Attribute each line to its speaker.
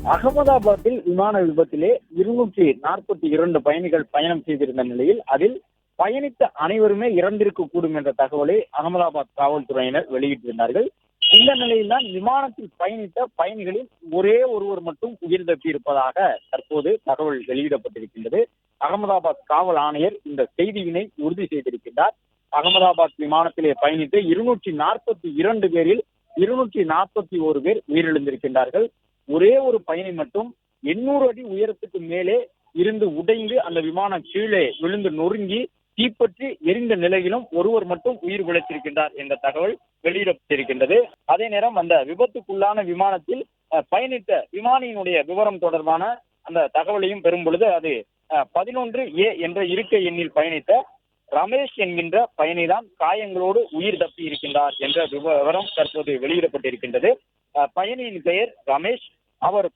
Speaker 1: அகமதாபாத்தில் விமான விபத்திலே 242 பயணிகள் பயணம் செய்திருந்த நிலையில் அதில் பயணித்த அனைவருமே இறந்திருக்க கூடும் என்ற தகவலை அகமதாபாத் காவல்துறையினர் வெளியிட்டிருந்தார்கள். இந்த நிலையில்தான் விமானத்தில் பயணித்த பயணிகளில் ஒரே ஒருவர் மட்டும் உயிர் தப்பியிருப்பதாக தற்போது தகவல் வெளியிடப்பட்டிருக்கின்றது. அகமதாபாத் காவல் ஆணையர் இந்த செய்தியினை உறுதி செய்திருக்கின்றார். அகமதாபாத் விமானத்திலே பயணித்த 242 பேரில் 241 பேர் உயிரிழந்திருக்கின்றார்கள். ஒரே ஒரு பயணி மட்டும் 800 அடி உயரத்துக்கு மேலே இருந்து உடைந்து அந்த விமானம் கீழே விழுந்து நொறுங்கி தீப்பற்றி எரிந்த நிலையிலும் ஒருவர் மட்டும் உயிர் பிழைத்திருக்கின்றார் என்ற தகவல் வெளியிடப்பட்டிருக்கின்றது. அதே நேரம் அந்த விபத்துக்குள்ளான விமானத்தில் பயணித்த விமானியினுடைய விவரம் தொடர்பான அந்த தகவலையும் பெறும் பொழுது அது 11A என்ற இருக்கை எண்ணில் பயணித்த ரமேஷ் என்கின்ற பயணிதான் காயங்களோடு உயிர் தப்பி இருக்கின்றார் என்ற விவரம் தற்போது வெளியிடப்பட்டிருக்கின்றது. பயணியின் பெயர் ரமேஷ். அவர்